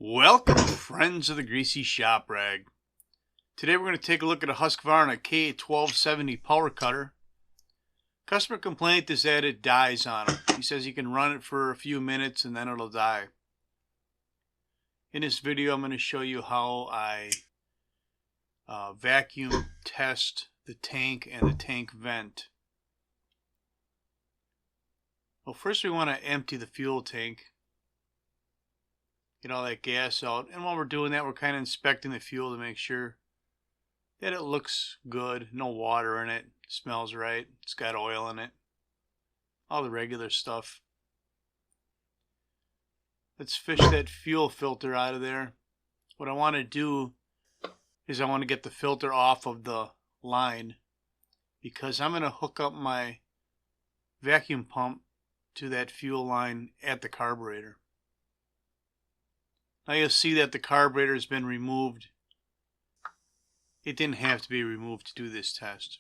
Welcome, friends of the Greasy Shop Rag. Today we're going to take a look at a Husqvarna K1270 power cutter. Customer complaint is that it dies on him. He says he can run it for a few minutes and then it'll die. In this video I'm going to show you how I vacuum test the tank and the tank vent. Well, first we want to empty the fuel tank. Get all that gas out, and while we're doing that, we're kind of inspecting the fuel to make sure that it looks good, no water in it, smells right, it's got oil in it, all the regular stuff. Let's fish that fuel filter out of there. What I want to do is I want to get the filter off of the line because I'm going to hook up my vacuum pump to that fuel line at the carburetor. Now you'll see that the carburetor has been removed. It didn't have to be removed to do this test.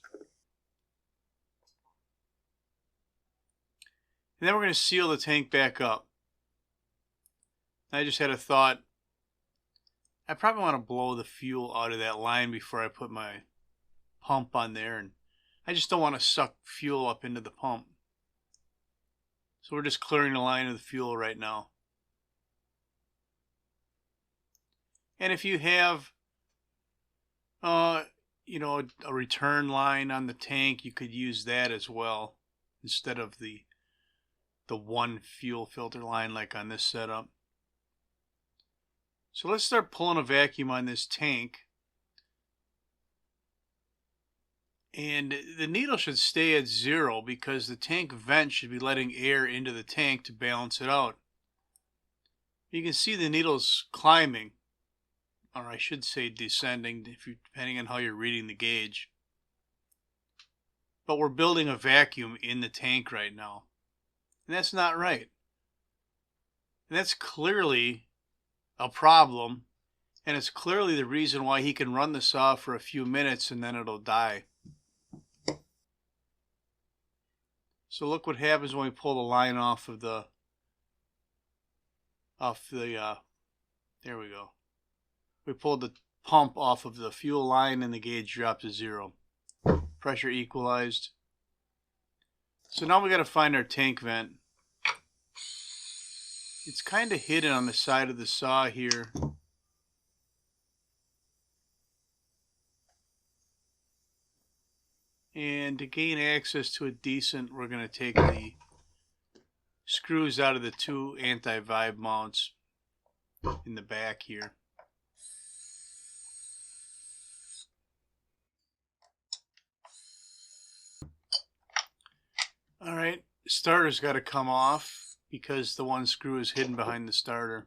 And then we're going to seal the tank back up. I just had a thought. I probably want to blow the fuel out of that line before I put my pump on there. And I just don't want to suck fuel up into the pump. So we're just clearing the line of the fuel right now. And if you have, a return line on the tank, you could use that as well instead of the one fuel filter line like on this setup. So let's start pulling a vacuum on this tank. And the needle should stay at 0 because the tank vent should be letting air into the tank to balance it out. You can see the needle's climbing. Or I should say descending, depending on how you're reading the gauge. But we're building a vacuum in the tank right now. And that's not right. And that's clearly a problem. And it's clearly the reason why he can run the saw for a few minutes and then it'll die. So look what happens when we pull the line off of the, there we go. We pulled the pump off of the fuel line and the gauge dropped to 0. Pressure equalized. So now we got to find our tank vent. It's kind of hidden on the side of the saw here. And to gain access to it decent, we're going to take the screws out of the 2 anti-vibe mounts in the back here. Alright, the starter's got to come off because the one screw is hidden behind the starter.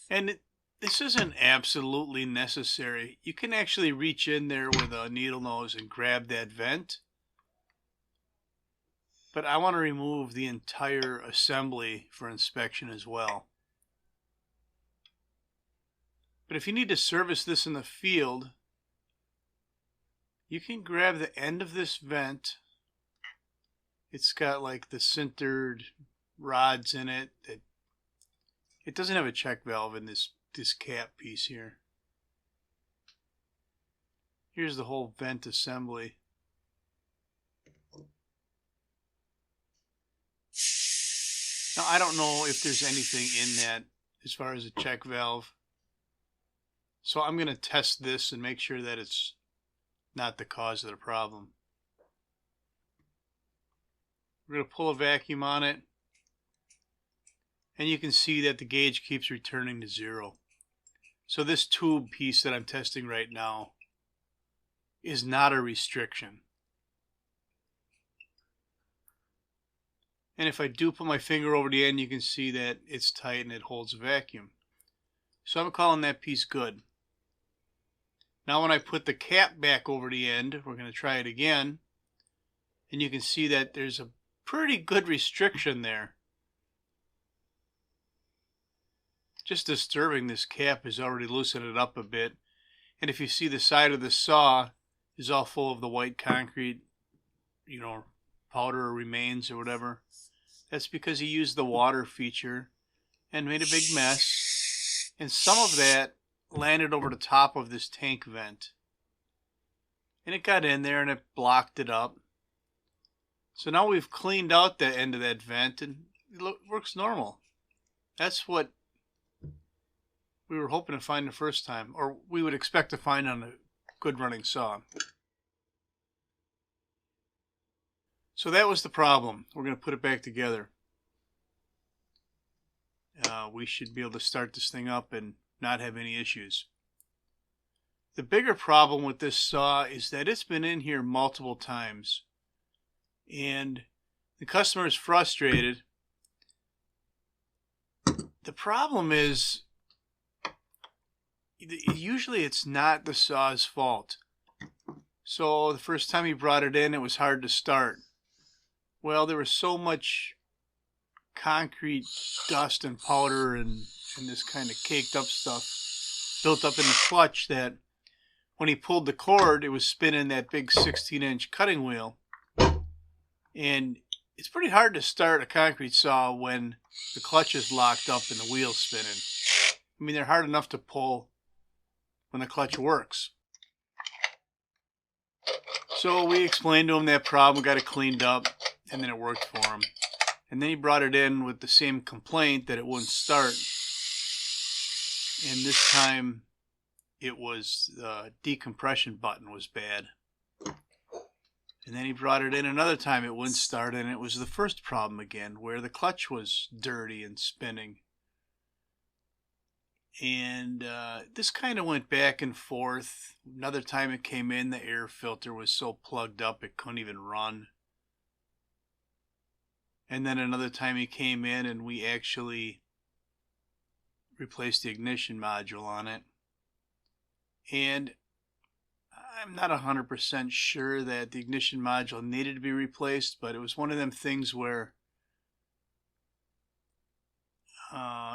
And this isn't absolutely necessary. You can actually reach in there with a needle nose and grab that vent. But I want to remove the entire assembly for inspection as well. But if you need to service this in the field, you can grab the end of this vent. It's got like the sintered rods in it. It doesn't have a check valve in this cap piece here. Here's the whole vent assembly. Now I don't know if there's anything in that as far as a check valve. So I'm going to test this and make sure that it's not the cause of the problem. We're going to pull a vacuum on it. And you can see that the gauge keeps returning to 0. So this tube piece that I'm testing right now is not a restriction. And if I do put my finger over the end, you can see that it's tight and it holds a vacuum. So I'm calling that piece good. Now when I put the cap back over the end, we're going to try it again. And you can see that there's a pretty good restriction there. Just disturbing, this cap has already loosened it up a bit. And if you see the side of the saw is all full of the white concrete, powder or remains or whatever. That's because he used the water feature and made a big mess. And some of that landed over the top of this tank vent. And it got in there and it blocked it up. So now we've cleaned out the end of that vent and it works normal. That's what we were hoping to find the first time, or we would expect to find on a good running saw. So that was the problem. We're going to put it back together. We should be able to start this thing up and not have any issues. The bigger problem with this saw is that it's been in here multiple times. And the customer is frustrated. The problem is, usually it's not the saw's fault. So the first time he brought it in, it was hard to start. Well, there was so much concrete dust and powder and this kind of caked up stuff built up in the clutch that when he pulled the cord, it was spinning that big 16-inch cutting wheel. And it's pretty hard to start a concrete saw when the clutch is locked up and the wheel's spinning. I mean, they're hard enough to pull when the clutch works. So we explained to him that problem, got it cleaned up, and then it worked for him. And then he brought it in with the same complaint that it wouldn't start. And this time it was the decompression button was bad. And then he brought it in another time, it wouldn't start, and it was the first problem again, where the clutch was dirty and spinning. And this kind of went back and forth. Another time it came in, the air filter was so plugged up it couldn't even run. And then another time he came in and we actually replaced the ignition module on it. And I'm not 100% sure that the ignition module needed to be replaced, but it was one of them things where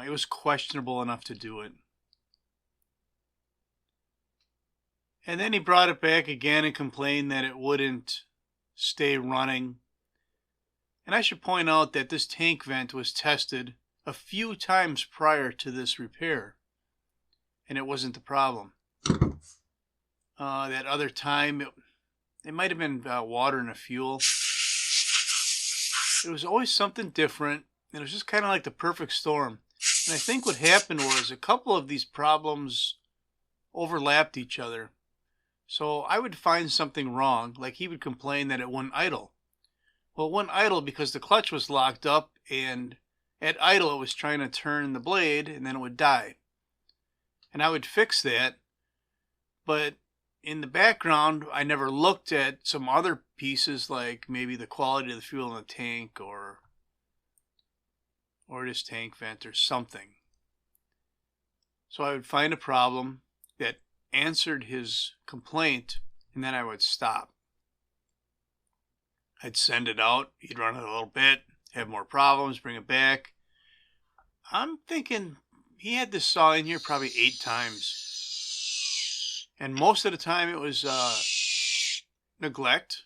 it was questionable enough to do it. And then he brought it back again and complained that it wouldn't stay running. And I should point out that this tank vent was tested a few times prior to this repair, and it wasn't the problem. That other time, it might have been water and a fuel. It was always something different, and it was just kind of like the perfect storm. And I think what happened was a couple of these problems overlapped each other. So I would find something wrong, like he would complain that it wouldn't idle. Well, it wouldn't idle because the clutch was locked up, and at idle it was trying to turn the blade, and then it would die. And I would fix that, but in the background, I never looked at some other pieces like maybe the quality of the fuel in the tank or this tank vent or something. So I would find a problem that answered his complaint, and then I would stop. I'd send it out, he'd run it a little bit, have more problems, bring it back. I'm thinking he had this saw in here probably 8 times. And most of the time it was neglect,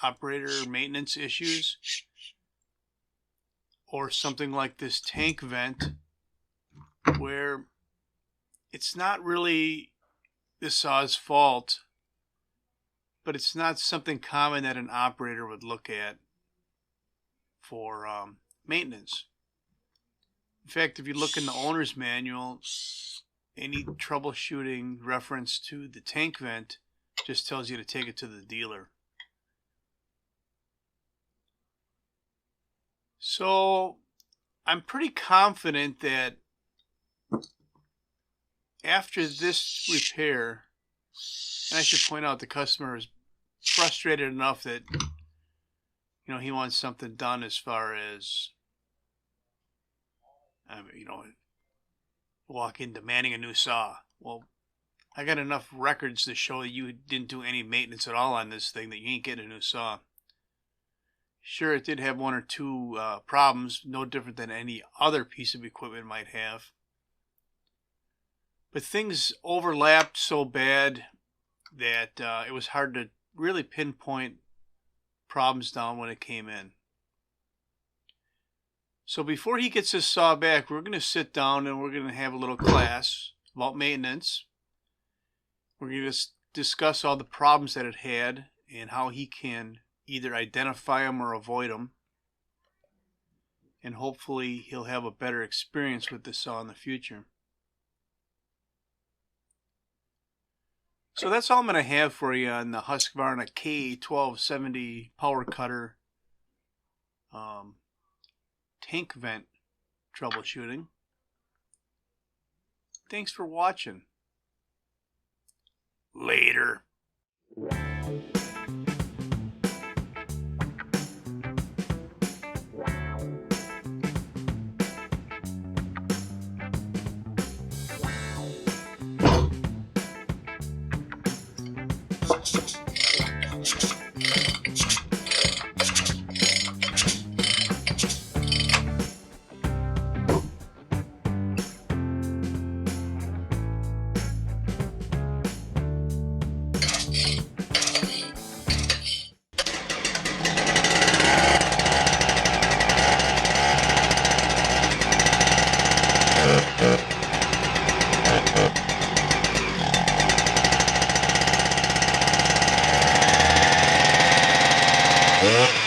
operator maintenance issues, or something like this tank vent where it's not really the saw's fault, but it's not something common that an operator would look at for maintenance. In fact, if you look in the owner's manual, any troubleshooting reference to the tank vent just tells you to take it to the dealer. So I'm pretty confident that after this repair, and I should point out the customer is frustrated enough that he wants something done as far as walk in demanding a new saw. Well, I got enough records to show that you didn't do any maintenance at all on this thing that you ain't getting a new saw. Sure, it did have 1 or 2 problems, no different than any other piece of equipment might have. But things overlapped so bad that it was hard to really pinpoint problems down when it came in. So before he gets his saw back, we're going to sit down and we're going to have a little class about maintenance. We're going to discuss all the problems that it had and how he can either identify them or avoid them. And hopefully he'll have a better experience with the saw in the future. So that's all I'm going to have for you on the Husqvarna K1270 power cutter tank vent troubleshooting. Thanks for watching. Later. Yeah.